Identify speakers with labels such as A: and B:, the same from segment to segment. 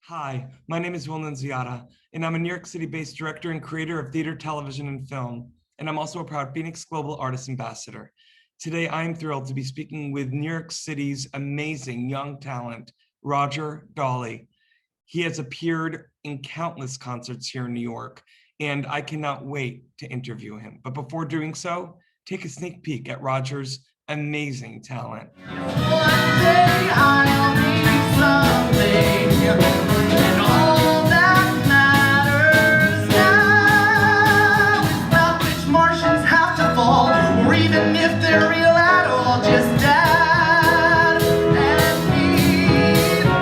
A: Hi, my name is Nunziata, and I'm a New York City-based director and creator of theater, television, and film, and I'm also a proud Phoenix Global Artist Ambassador. Today, I am thrilled to be speaking with New York City's amazing young talent, Roger Dawley. He has appeared in countless concerts here in New York, and I cannot wait to interview him. But before doing so, take a sneak peek at Roger's amazing talent.
B: One day I'll be something, and all that matters now is about which Martians have to fall, or even if they're real at all, just Dad and me and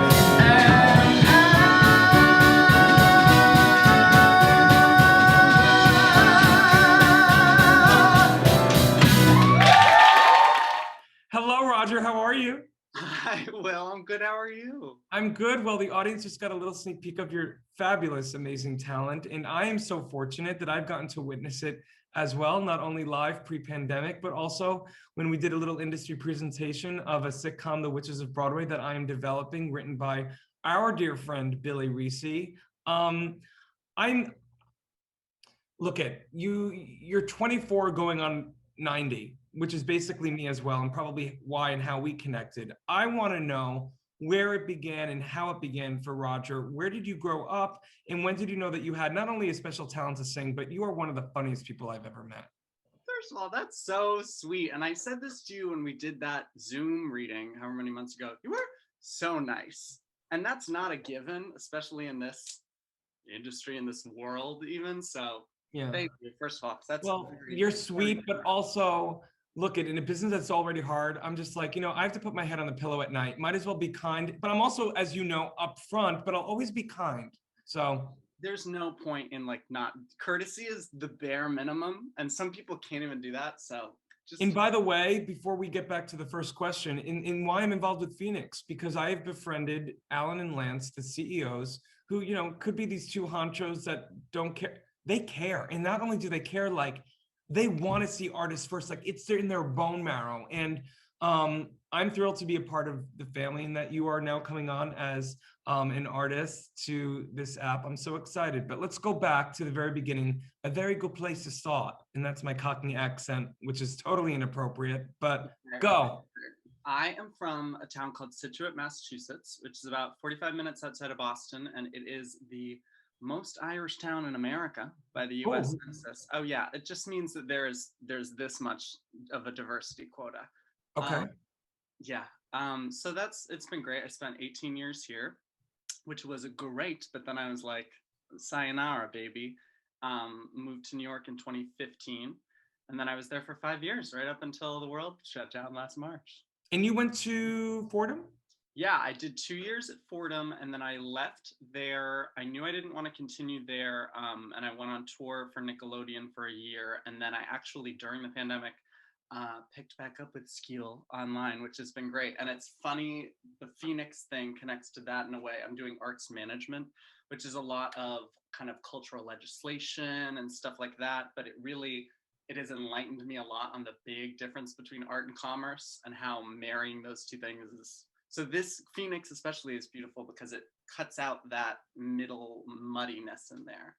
A: Hello, Roger. How are you?
C: Hi, Will. I'm good. How are you?
A: I'm good. Well, the audience just got a little sneak peek of your fabulous, amazing talent. And I am so fortunate that I've gotten to witness it as well, not only live pre-pandemic, but also when we did a little industry presentation of a sitcom, The Witches of Broadway, that I am developing, written by our dear friend, Billy Reese. Look at you, you're 24 going on 90, which is basically me as well, and probably why and how we connected. I want to know where it began and how it began for Roger. Where did you grow up, and when did you know that you had not only a special talent to sing, but you are one of the funniest people I've ever met?
C: First of all, that's so sweet. And I said this to you when we did that Zoom reading, however many months ago. You were so nice. And that's not a given, especially in this industry, in this world, even. So
A: Yeah.
C: thank you, first of all. 'Cause that's
A: Well, you're sweet, but also look at in a business that's already hard. I'm just like, I have to put my head on the pillow at night. Might as well be kind, but I'm also, as you know, upfront, but I'll always be kind. So
C: there's no point in like not courtesy is the bare minimum, and some people can't even do that. So just
A: and by the way, before we get back to the first question, in why I'm involved with FENIX, because I have befriended Alan and Lance, the CEOs, who, could be these two honchos that don't care. They care. And not only do they care, like they want to see artists first, like it's in their bone marrow. And I'm thrilled to be a part of the family and that you are now coming on as an artist to this app. I'm so excited, but let's go back to the very beginning. A very good place to start, and that's my Cockney accent, which is totally inappropriate, but go.
C: I am from a town called Situate, Massachusetts, which is about 45 minutes outside of Boston, and it is the most Irish town in America by the U.S. Census. Oh yeah, it just means that there's this much of a diversity quota.
A: Okay.
C: Yeah. So it's been great. I spent 18 years here, which was great, but then I was like, sayonara, baby. Moved to New York in 2015, and then I was there for 5 years, right up until the world shut down last March.
A: And you went to Fordham?
C: Yeah, I did 2 years at Fordham, and then I left there. I knew I didn't want to continue there, and I went on tour for Nickelodeon for a year, and then I actually, during the pandemic, picked back up with Skeel online, which has been great. And it's funny, the FENIX thing connects to that in a way. I'm doing arts management, which is a lot of kind of cultural legislation and stuff like that, but it has enlightened me a lot on the big difference between art and commerce and how marrying those two things is. So this FENIX especially is beautiful because it cuts out that middle muddiness in there.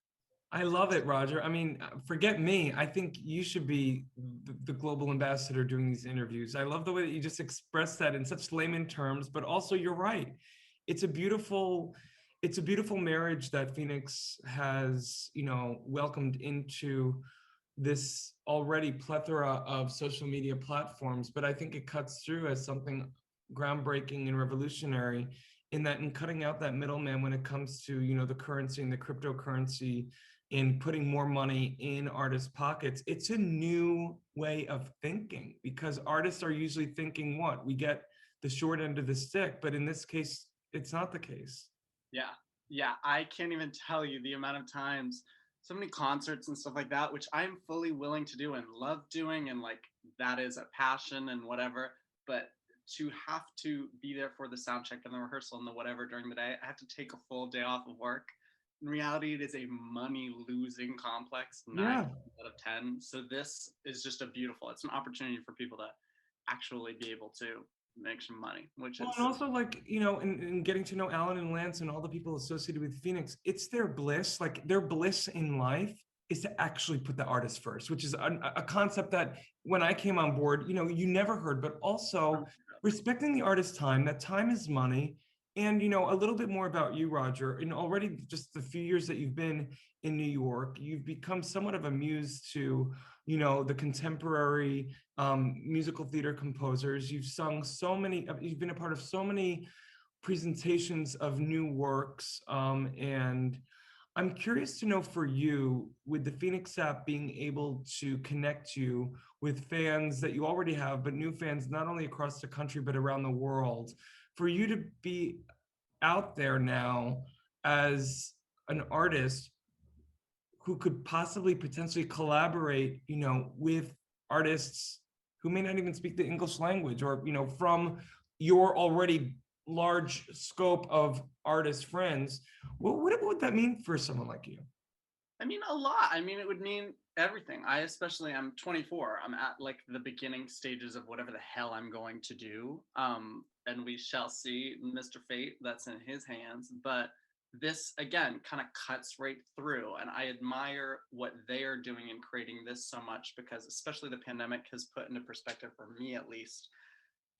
A: I love it, Roger. I mean, forget me. I think you should be the global ambassador doing these interviews. I love the way that you just express that in such layman terms, but also you're right. It's a beautiful marriage that FENIX has, welcomed into this already plethora of social media platforms. But I think it cuts through as something groundbreaking and revolutionary in cutting out that middleman when it comes to, the currency and the cryptocurrency, in putting more money in artists' pockets. It's a new way of thinking because artists are usually thinking we get the short end of the stick, but in this case, it's not the case.
C: Yeah, I can't even tell you the amount of times, so many concerts and stuff like that, which I'm fully willing to do and love doing, and like that is a passion and whatever, but to have to be there for the sound check and the rehearsal and the whatever during the day, I have to take a full day off of work. In reality, it is a money-losing complex, 9 out of 10. So this is just it's an opportunity for people to actually be able to make some money, which is.
A: Well, and also, like, you know, in getting to know Alan and Lance and all the people associated with FENIX, it's their bliss. Like, their bliss in life is to actually put the artist first, which is a concept that when I came on board, you know, you never heard, but also respecting the artist's time, that time is money. And, you know, a little bit more about you, Roger, and already just the few years that you've been in New York, you've become somewhat of a muse to, you know, the contemporary musical theater composers. You've sung so many, you've been a part of so many presentations of new works. And I'm curious to know for you, with the FENIX app being able to connect you with fans that you already have, but new fans, not only across the country, but around the world, for you to be out there now as an artist who could possibly potentially collaborate, you know, with artists who may not even speak the English language, or, you know, from your already large scope of artist friends, what would that mean for someone like you?
C: I mean, a lot. I mean, it would mean everything. I'm 24. I'm at like the beginning stages of whatever the hell I'm going to do. And we shall see. Mr. Fate, that's in his hands. But this, again, kind of cuts right through. And I admire what they are doing in creating this so much, because especially the pandemic has put into perspective, for me at least,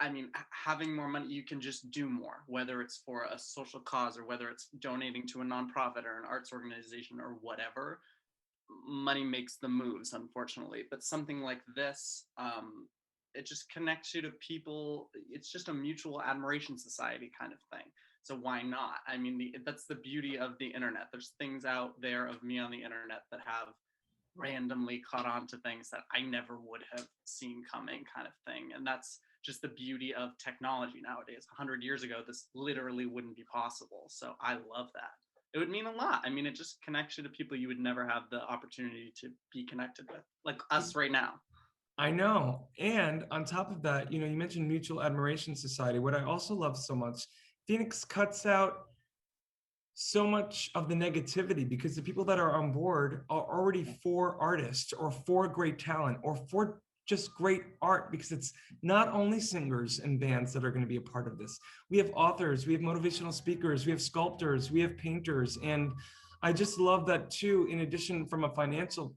C: I mean, having more money, you can just do more, whether it's for a social cause or whether it's donating to a nonprofit or an arts organization or whatever. Money makes the moves, unfortunately. But something like this, it just connects you to people. It's just a mutual admiration society kind of thing. So why not? I mean, that's the beauty of the internet. There's things out there of me on the internet that have randomly caught on to things that I never would have seen coming, kind of thing. And that's just the beauty of technology nowadays. 100 years ago, this literally wouldn't be possible. So I love that. It would mean a lot. I mean, it just connects you to people you would never have the opportunity to be connected with, like us right now.
A: I know. And on top of that, you know, you mentioned Mutual Admiration Society. What I also love so much, FENIX cuts out so much of the negativity, because the people that are on board are already for artists or for great talent or for just great art, because it's not only singers and bands that are going to be a part of this. We have authors, we have motivational speakers, we have sculptors, we have painters. And I just love that too. In addition, from a financial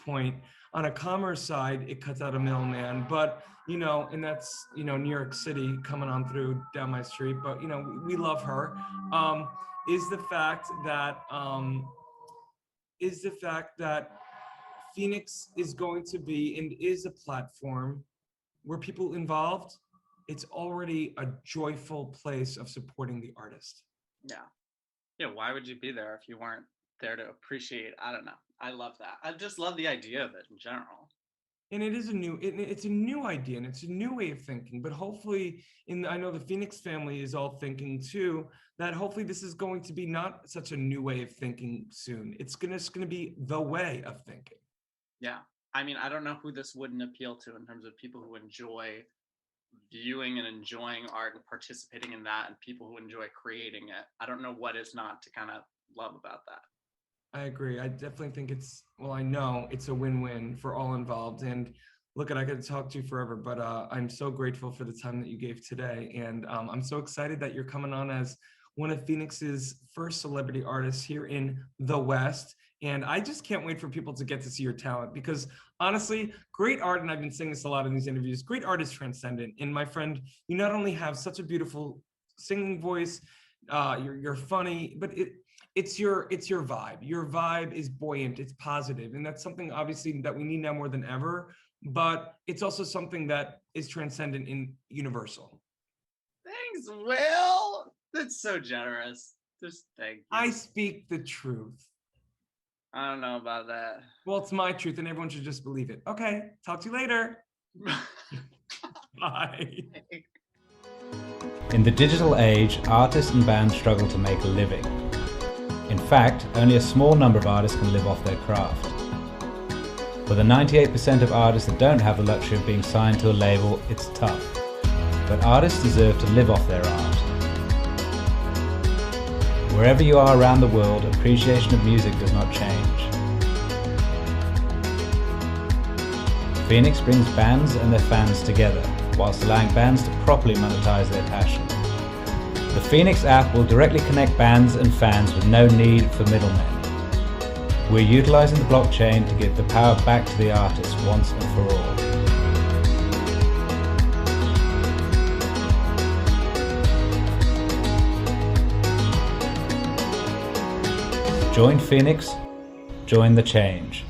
A: point, on a commerce side, it cuts out a middleman, but, you know, and that's, you know, New York City coming on through down my street, but, you know, we love her, is the fact that FENIX is going to be and is a platform where people involved, it's already a joyful place of supporting the artist.
C: Yeah, why would you be there if you weren't there to appreciate? I don't know. I love that. I just love the idea of it in general.
A: And it is it's a new idea, and it's a new way of thinking, but hopefully I know the FENIX family is all thinking too, that hopefully this is going to be not such a new way of thinking soon. It's gonna be the way of thinking.
C: Yeah. I mean, I don't know who this wouldn't appeal to in terms of people who enjoy viewing and enjoying art and participating in that, and people who enjoy creating it. I don't know what is not to kind of love about that.
A: I agree. I definitely think I know it's a win-win for all involved. And look, I could talk to you forever, but I'm so grateful for the time that you gave today. And I'm so excited that you're coming on as one of FENIX's first celebrity artists here in the West. And I just can't wait for people to get to see your talent, because honestly, great art, and I've been saying this a lot in these interviews, great art is transcendent. And my friend, you not only have such a beautiful singing voice, you're funny, but it's your vibe. Your vibe is buoyant, it's positive. And that's something obviously that we need now more than ever, but it's also something that is transcendent and universal.
C: Thanks, Will. That's so generous. Just thank you.
A: I speak the truth.
C: I don't know about that.
A: Well, it's my truth and everyone should just believe it. Okay, talk to you later. Bye.
D: In the digital age, artists and bands struggle to make a living. In fact, only a small number of artists can live off their craft. For the 98% of artists that don't have the luxury of being signed to a label, it's tough. But artists deserve to live off their art. Wherever you are around the world, appreciation of music does not change. FENIX brings bands and their fans together whilst allowing bands to properly monetize their passion. The FENIX app will directly connect bands and fans with no need for middlemen. We're utilizing the blockchain to give the power back to the artist once and for all. Join FENIX, join the change.